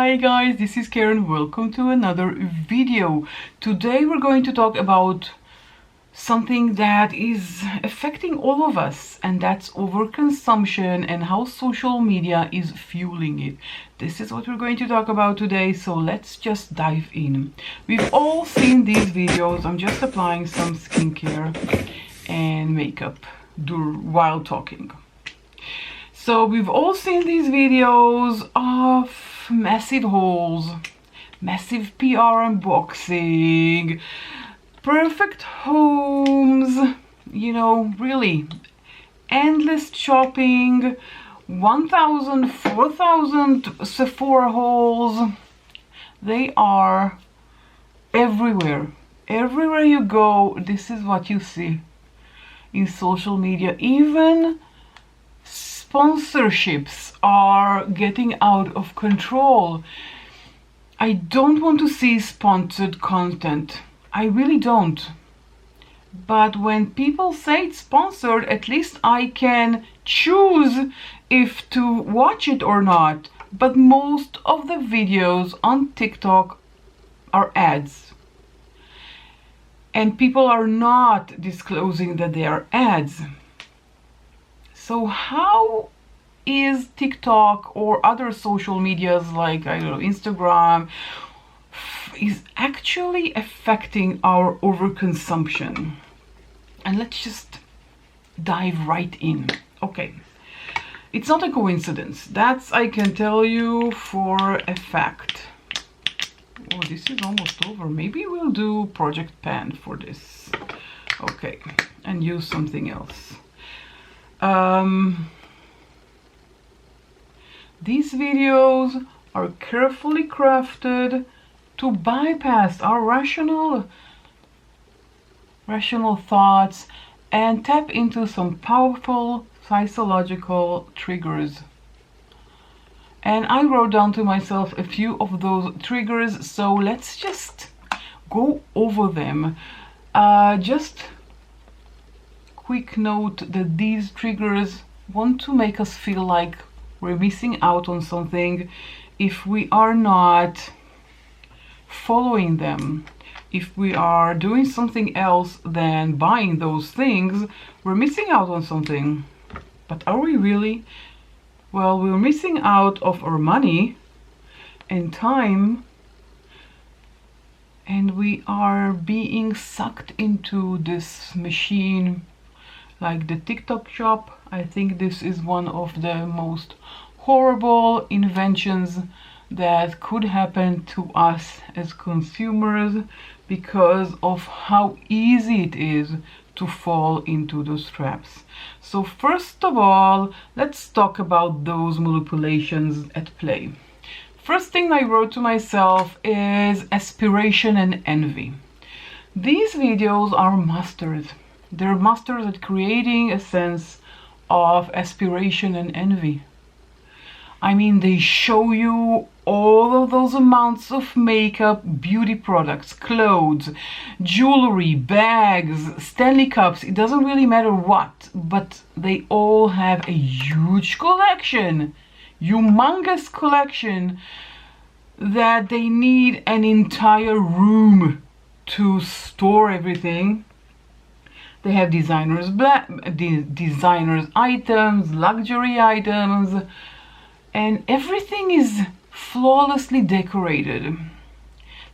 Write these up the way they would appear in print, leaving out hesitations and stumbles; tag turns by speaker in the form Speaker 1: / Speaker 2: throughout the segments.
Speaker 1: Hi guys, this is Karen. Welcome to another video. Today we're going to talk about something that is affecting all of us, and that's overconsumption and how social media is fueling it. This is what we're going to talk about today, so let's just dive in. We've all seen these videos. I'm just applying some skincare and makeup while talking. So we've all seen these videos of massive hauls, massive PR unboxing, perfect homes, really endless shopping, 1,000, 4,000 Sephora hauls. They are everywhere. Everywhere you go, this is what you see in social media. Even sponsorships are getting out of control. I don't want to see sponsored content. I really don't. But when people say it's sponsored, at least I can choose if to watch it or not. But most of the videos on TikTok are ads. And people are not disclosing that they are ads. So how is TikTok or other social medias like, Instagram, is actually affecting our overconsumption? And let's just dive right in. Okay, it's not a coincidence. That's, I can tell you for a fact. Oh, this is almost over. Maybe we'll do Project Pan for this. Okay, and use something else. These videos are carefully crafted to bypass our rational thoughts and tap into some powerful psychological triggers. And I wrote down to myself a few of those triggers, so let's just go over them. Just quick note that these triggers want to make us feel like we're missing out on something if we are not following them. If we are doing something else than buying those things, we're missing out on something. But are we really? Well, we're missing out of our money and time, and we are being sucked into this machine like the TikTok shop. I think this is one of the most horrible inventions that could happen to us as consumers because of how easy it is to fall into those traps. So first of all, let's talk about those manipulations at play. First thing I wrote to myself is aspiration and envy. These videos are masters. They're masters at creating a sense of aspiration and envy. I mean, they show you all of those amounts of makeup, beauty products, clothes, jewelry, bags, Stanley cups, it doesn't really matter what, but they all have a huge collection, humongous collection, that they need an entire room to store everything. They have designers items, luxury items, and everything is flawlessly decorated.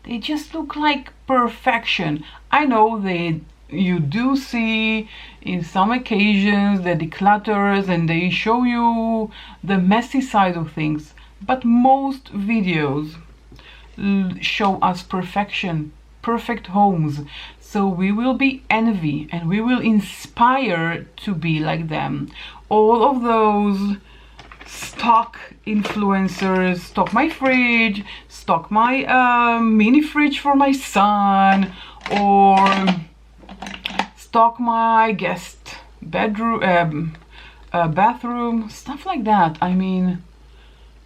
Speaker 1: They just look like perfection. I know you do see in some occasions the declutters and they show you the messy side of things, but most videos show us perfection, perfect homes. So we will be envy and we will inspire to be like them. All of those stock influencers, stock my fridge, stock my mini fridge for my son, or stock my guest bedroom, bathroom, stuff like that. I mean,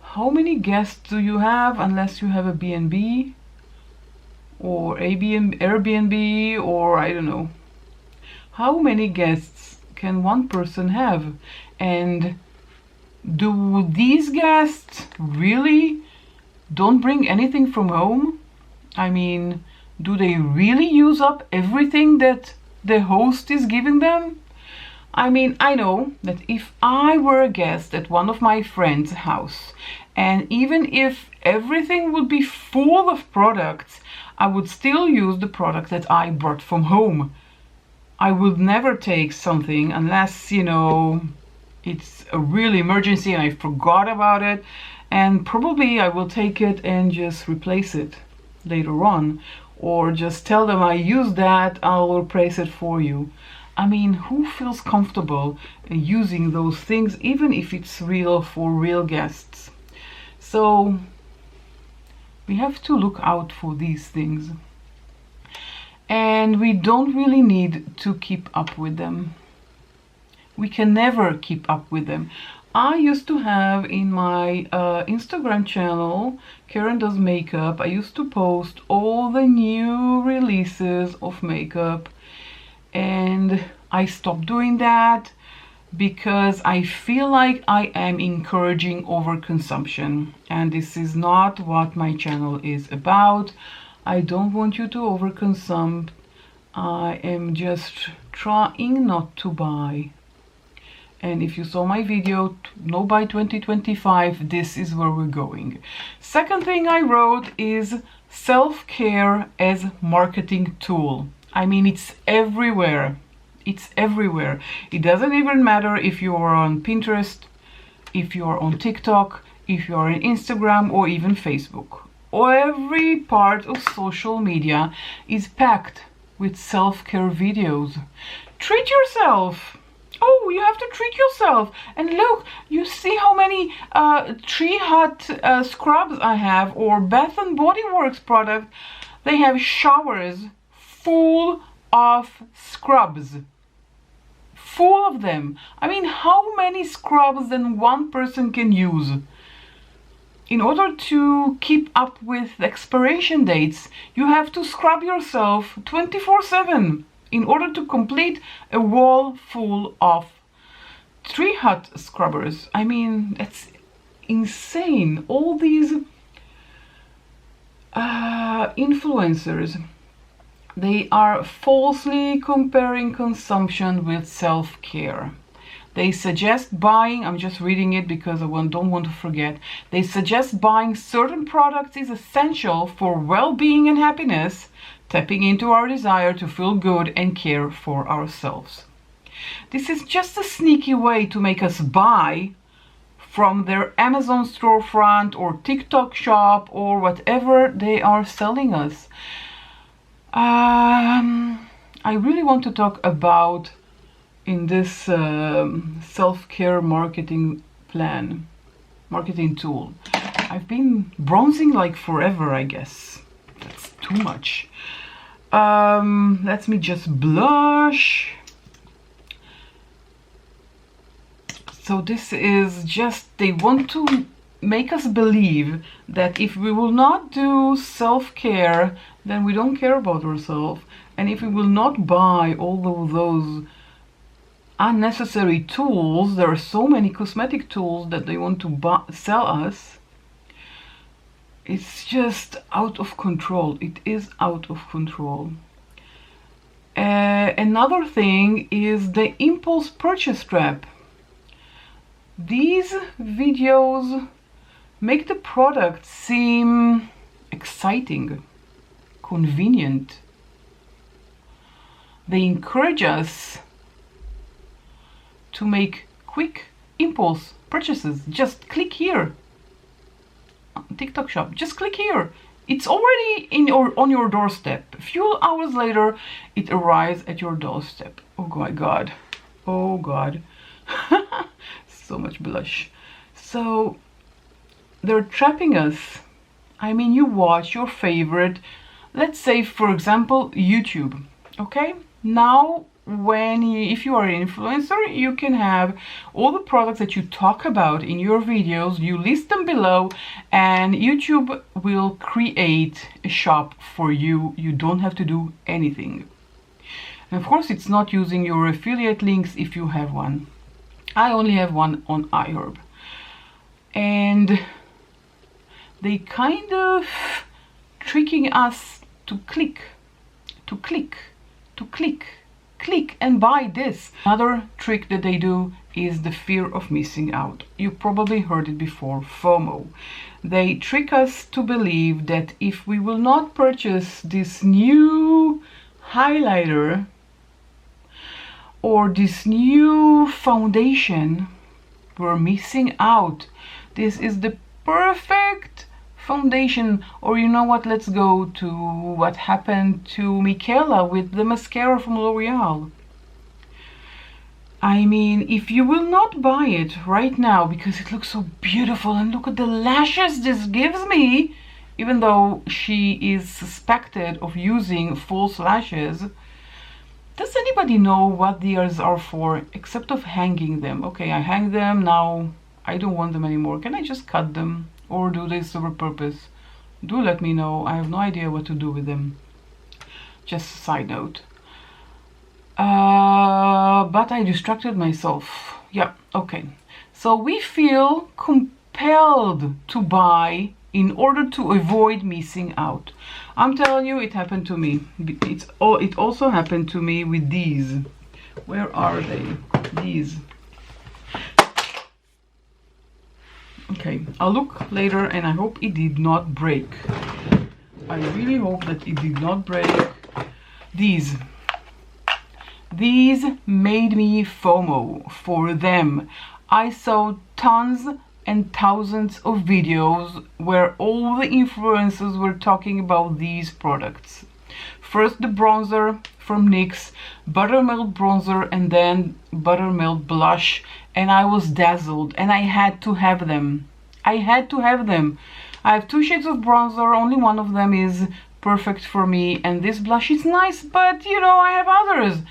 Speaker 1: how many guests do you have unless you have a B&B or Airbnb, or I don't know. How many guests can one person have? And do these guests really don't bring anything from home? I mean, do they really use up everything that the host is giving them? I mean, I know that if I were a guest at one of my friends' house, and even if everything would be full of products, I would still use the product that I brought from home. I would never take something unless, you know, it's a real emergency and I forgot about it, and probably I will take it and just replace it later on, or just tell them I used that, I'll replace it for you. I mean, who feels comfortable using those things, even if it's real for real guests? So we have to look out for these things, and we don't really need to keep up with them. We can never keep up with them. I used to have in my Instagram channel, Karen Does Makeup, I used to post all the new releases of makeup, and I stopped doing that because I feel like I am encouraging overconsumption, and this is not what my channel is about. I don't want you to overconsume. I am just trying not to buy. And if you saw my video, No Buy 2025, this is where we're going. Second thing I wrote is self-care as marketing tool. I mean, it's everywhere. It's everywhere. It doesn't even matter if you are on Pinterest, if you are on TikTok, if you are on Instagram, or even Facebook. Every part of social media is packed with self-care videos. Treat yourself. Oh, you have to treat yourself. And look, you see how many Tree Hut scrubs I have, or Bath and Body Works product. They have showers full of scrubs. Full of them. I mean, how many scrubs then one person can use? In order to keep up with expiration dates, you have to scrub yourself 24/7 in order to complete a wall full of Tree Hut scrubbers. I mean, it's insane. All these influencers, they are falsely comparing consumption with self-care. They suggest buying, I'm just reading it because I don't want to forget. They suggest buying certain products is essential for well-being and happiness, tapping into our desire to feel good and care for ourselves. This is just a sneaky way to make us buy from their Amazon storefront or TikTok shop or whatever they are selling us. I really want to talk about in this self-care marketing tool. I've been bronzing like forever, I guess. That's too much. Let me just blush. So this is just, they want to make us believe that if we will not do self-care, then we don't care about ourselves. And if we will not buy all of those unnecessary tools, there are so many cosmetic tools that they want to sell us, it's just out of control. It is out of control. Another thing is the impulse purchase trap. These videos make the product seem exciting, convenient. They encourage us to make quick impulse purchases. Just click here. TikTok shop, just click here. It's already on your doorstep. A few hours later, it arrives at your doorstep. Oh my God. Oh God. So much blush. So they're trapping us. I mean, you watch your favorite, let's say for example, YouTube. Okay? Now, if you are an influencer, you can have all the products that you talk about in your videos, you list them below, and YouTube will create a shop for you. You don't have to do anything. And of course, it's not using your affiliate links if you have one. I only have one on iHerb. And they kind of tricking us to click, to click, to click, click and buy this. Another trick that they do is the fear of missing out. You probably heard it before, FOMO. They trick us to believe that if we will not purchase this new highlighter or this new foundation, we're missing out. This is the perfect foundation. Or you know what, let's go to what happened to Michaela with the mascara from L'Oreal. I mean, if you will not buy it right now because it looks so beautiful, and look at the lashes this gives me, even though she is suspected of using false lashes. Does anybody know what these are for except of hanging them? Okay, I hang them, now I don't want them anymore. Can I just cut them or do they serve a purpose? Do let me know. I have no idea what to do with them. Just a side note. But I distracted myself. Yeah, okay. So we feel compelled to buy in order to avoid missing out. I'm telling you, it happened to me. It also happened to me with these. Where are they? These. Okay, I'll look later and I hope it did not break. I really hope that it did not break. These made me FOMO for them. I saw tons and thousands of videos where all the influencers were talking about these products. First the bronzer from NYX, buttermilk bronzer, and then buttermilk blush, and I was dazzled and I had to have them. I had to have them. I have 2 shades of bronzer, only one of them is perfect for me, and this blush is nice, but you know, I have others.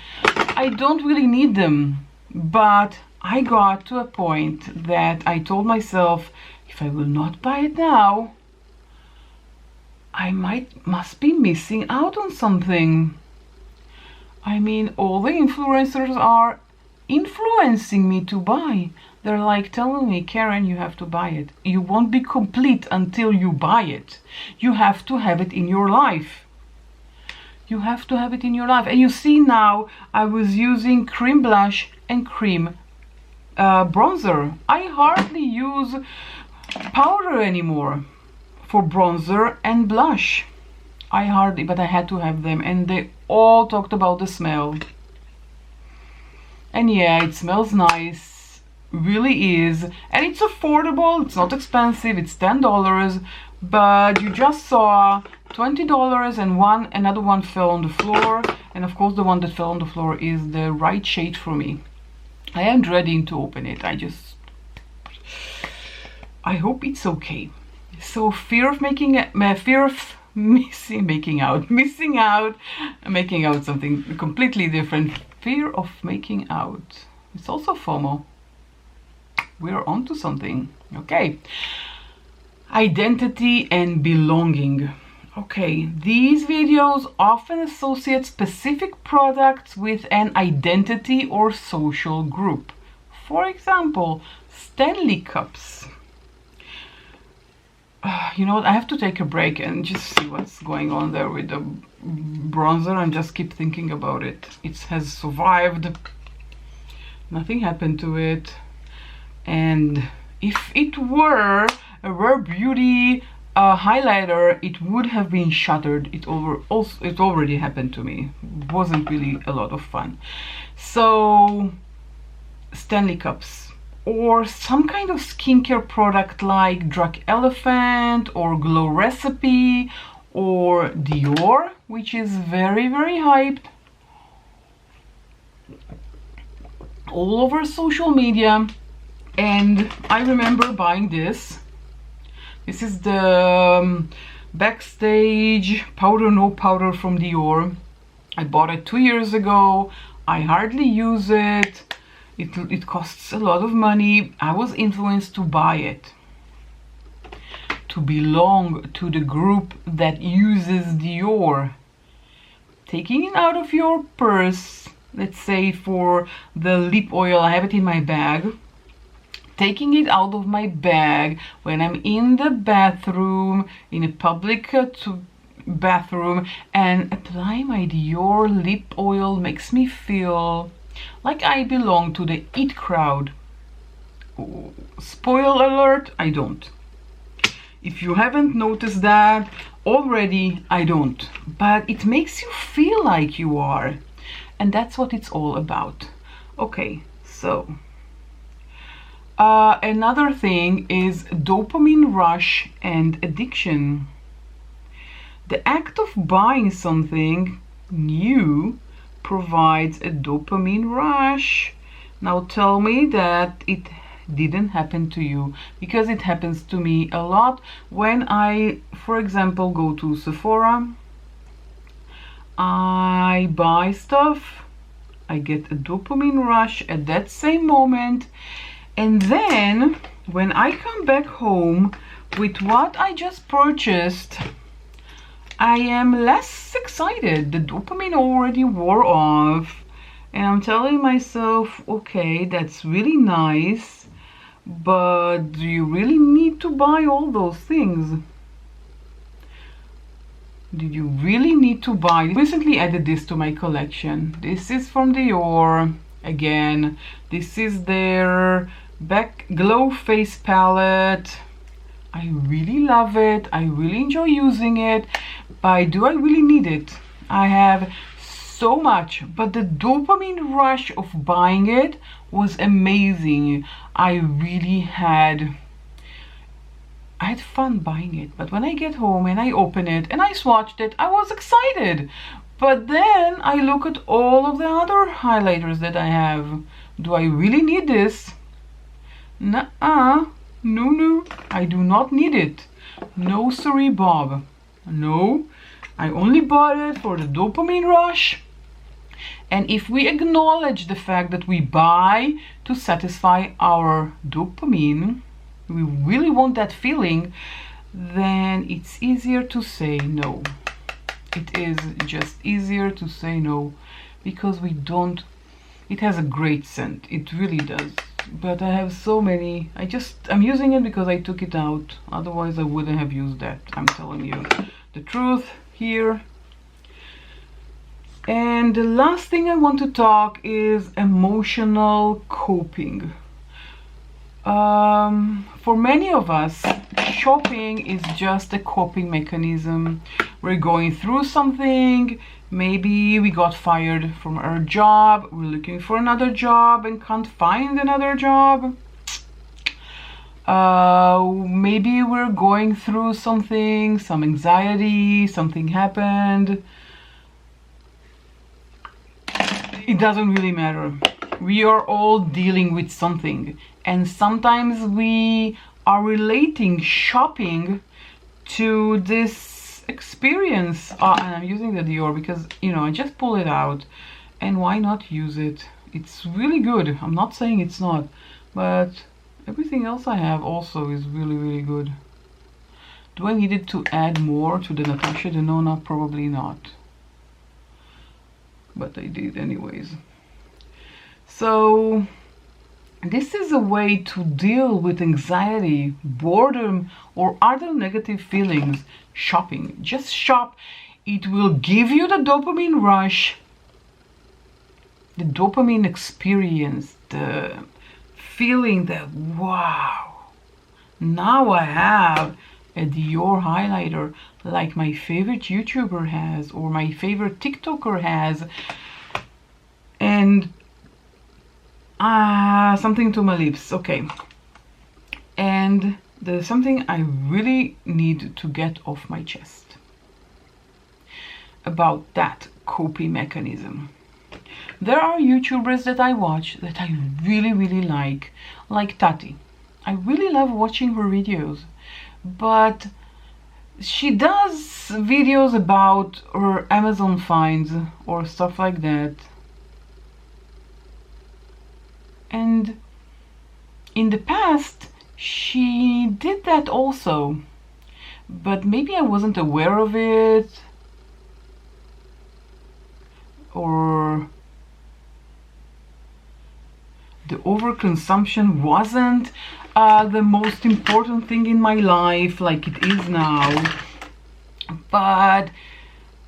Speaker 1: I don't really need them, but I got to a point that I told myself, if I will not buy it now, I must be missing out on something. I mean, all the influencers are influencing me to buy. They're like telling me, Karen, you have to buy it. You won't be complete until you buy it. You have to have it in your life. You have to have it in your life. And you see now, I was using cream blush and cream bronzer. I hardly use powder anymore for bronzer and blush. But I had to have them, and they all talked about the smell. And yeah, it smells nice, really is, and it's affordable. It's not expensive. It's $10, but you just saw $20 and another one fell on the floor, and of course the one that fell on the floor is the right shade for me. I am dreading to open it. I hope it's okay. So missing out something completely different. Fear of making out. It's also FOMO. We're onto something. Okay. Identity and belonging. Okay, these videos often associate specific products with an identity or social group. For example, Stanley cups. You know what, I have to take a break and just see what's going on there with the bronzer and just keep thinking about it. It has survived. Nothing happened to it. And if it were a Rare Beauty highlighter, it would have been shattered. It already happened to me. It wasn't really a lot of fun. So Stanley cups, or some kind of skincare product like Drunk Elephant or Glow Recipe or Dior, which is very, very hyped all over social media. And I remember buying this. This is the Backstage Powder No Powder from Dior. I bought it 2 years ago. I hardly use it. It costs a lot of money. I was influenced to buy it, to belong to the group that uses Dior. Taking it out of your purse, let's say for the lip oil, I have it in my bag. taking it out of my bag when I'm in the bathroom, in a public bathroom, and apply my Dior lip oil makes me feel like I belong to the it crowd. Oh, spoiler alert, I don't. If you haven't noticed that already, I don't. But it makes you feel like you are. And that's what it's all about. Okay, so another thing is dopamine rush and addiction. The act of buying something new provides a dopamine rush. Now tell me that it didn't happen to you, because it happens to me a lot when I, for example, go to Sephora. I buy stuff, I get a dopamine rush at that same moment, and then when I come back home with what I just purchased, I am less excited. The dopamine already wore off, and I'm telling myself, okay, that's really nice, but do you really need to buy all those things? Did you really need to buy? I recently added this to my collection. This is from Dior. Again, this is their Back Glow Face Palette. I really love it. I really enjoy using it. But do I really need it? I have so much, but the dopamine rush of buying it was amazing. I had fun buying it, but when I get home and I open it and I swatched it, I was excited. But then I look at all of the other highlighters that I have. Do I really need this? Nuh-uh. No, I do not need it. No siree, Bob. No, I only bought it for the dopamine rush. And if we acknowledge the fact that we buy to satisfy our dopamine, we really want that feeling, then it's easier to say no. It is just easier to say no, because we don't, it has a great scent, it really does. But I have so many, I'm using it because I took it out, otherwise I wouldn't have used that. I'm telling you the truth here. And the last thing I want to talk is emotional coping. For many of us, shopping is just a coping mechanism. We're going through something, maybe we got fired from our job, we're looking for another job and can't find another job. Maybe we're going through something, some anxiety, something happened. It doesn't really matter. We are all dealing with something, and sometimes we are relating shopping to this experience. And I'm using the Dior because, you know, I just pull it out, and why not use it? It's really good. I'm not saying it's not, but everything else I have also is really, really good. Do I need it to add more to the Natasha Denona? Probably not, but I did anyways. So this is a way to deal with anxiety, boredom, or other negative feelings. Shopping. Just shop. It will give you the dopamine rush, the dopamine experience, the feeling that, wow, now I have a Dior highlighter like my favorite YouTuber has, or my favorite TikToker has, and something to my lips. Okay, and there's something I really need to get off my chest about that coping mechanism. There are YouTubers that I watch that I really, really like Tati. I really love watching her videos, but she does videos about her Amazon finds or stuff like that. And in the past, she did that also, but maybe I wasn't aware of it, or the overconsumption wasn't the most important thing in my life like it is now, but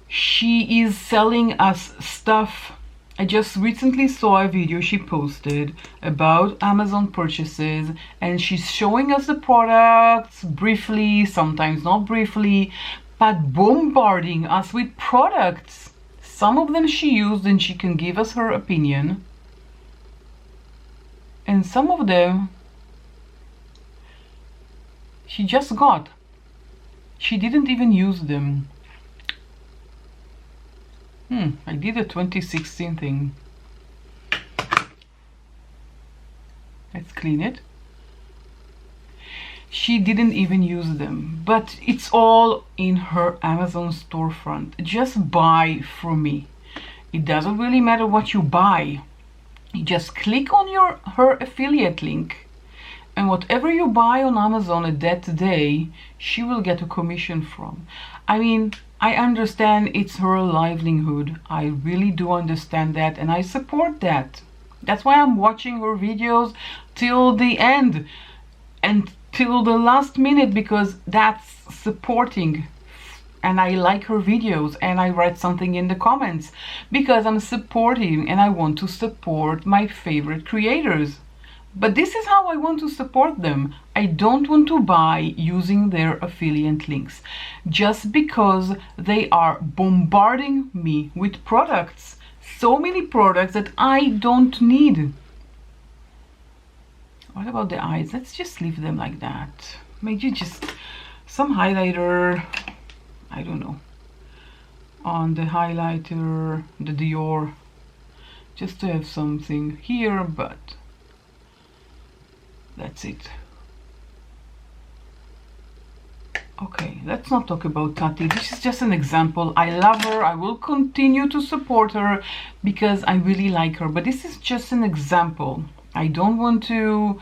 Speaker 1: she is selling us stuff. I just recently saw a video she posted about Amazon purchases, and she's showing us the products briefly, sometimes not briefly, but bombarding us with products. Some of them she used and she can give us her opinion, and some of them she just got. She didn't even use them. I did a 2016 thing. Let's clean it. She didn't even use them, but it's all in her Amazon storefront. Just buy from me. It doesn't really matter what you buy. You just click on her affiliate link, and whatever you buy on Amazon at that day, she will get a commission from. I mean, I understand it's her livelihood. I really do understand that, and I support that. That's why I'm watching her videos till the end and till the last minute, because that's supporting. And I like her videos, and I write something in the comments because I'm supporting and I want to support my favorite creators. But this is how I want to support them. I don't want to buy using their affiliate links just because they are bombarding me with products. So many products that I don't need. What about the eyes? Let's just leave them like that. Maybe just some highlighter, I don't know, on the highlighter, the Dior, just to have something here, but that's it. Okay, let's not talk about Tati. This is just an example. I love her. I will continue to support her because I really like her. But this is just an example. I don't want to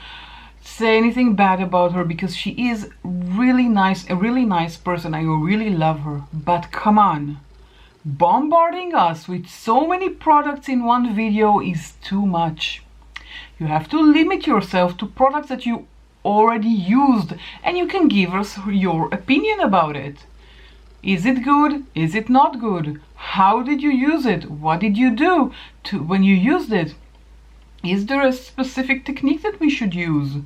Speaker 1: say anything bad about her because she is really nice, a really nice person. I really love her. But come on. Bombarding us with so many products in one video is too much. You have to limit yourself to products that you already used, and you can give us your opinion about it. Is it good? Is it not good? How did you use it? What did you do when you used it? Is there a specific technique that we should use?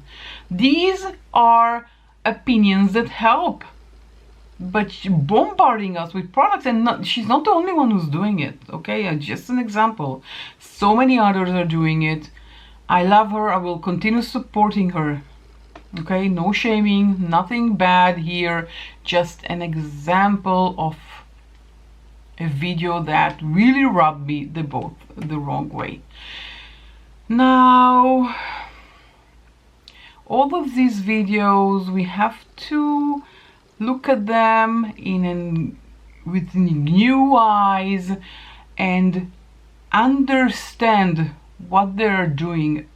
Speaker 1: These are opinions that help. But bombarding us with products, and she's not the only one who's doing it, okay? Just an example. So many others are doing it. I love her. I will continue supporting her. Okay, no shaming, nothing bad here. Just an example of a video that really rubbed me the wrong way. Now, all of these videos, we have to look at them with new eyes and understand what they're doing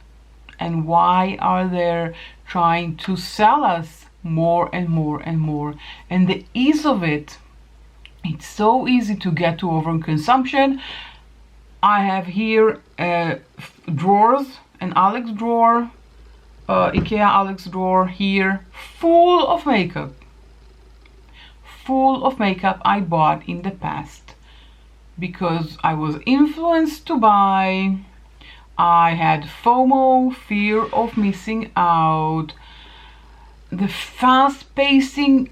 Speaker 1: and why are they trying to sell us more and more and more. And the ease of it, it's so easy to get to overconsumption. I have here drawers, an Alex drawer, IKEA Alex drawer here, full of makeup. Full of makeup I bought in the past because I was influenced to buy. I had FOMO, fear of missing out. The fast-pacing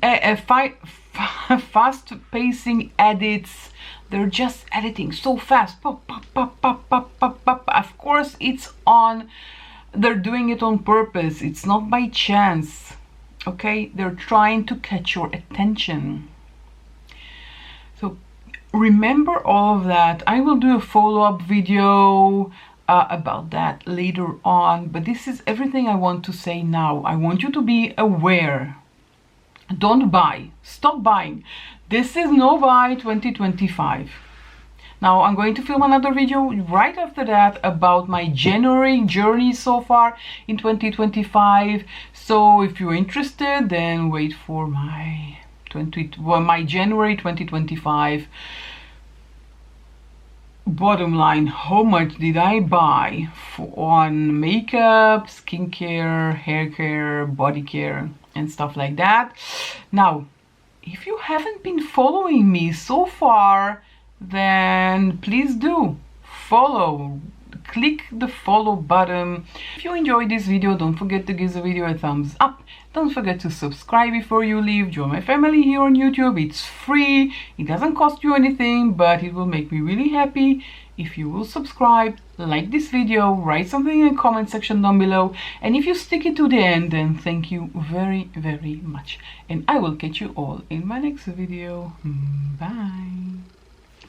Speaker 1: edits, they're just editing so fast. Pop, pop, pop, pop, pop, pop, pop. Of course, it's on. They're doing it on purpose. It's not by chance. Okay, they're trying to catch your attention. So remember all of that. I will do a follow-up video about that later on, but this is everything I want to say now. I want you to be aware. Don't buy. Stop buying. This is no buy 2025. Now I'm going to film another video right after that about my January journey so far in 2025. So if you're interested, then wait for my January 2025 bottom line, how much did I buy on makeup, skincare, hair care, body care, and stuff like that. Now, if you haven't been following me so far, then please do follow. Click the follow button. If you enjoyed this video, don't forget to give the video a thumbs up. Don't forget to subscribe before you leave. Join my family here on YouTube. It's free. It doesn't cost you anything, but it will make me really happy if you will subscribe, like this video, write something in the comment section down below, and if you stick it to the end, then thank you very, very much. And I will catch you all in my next video. Bye.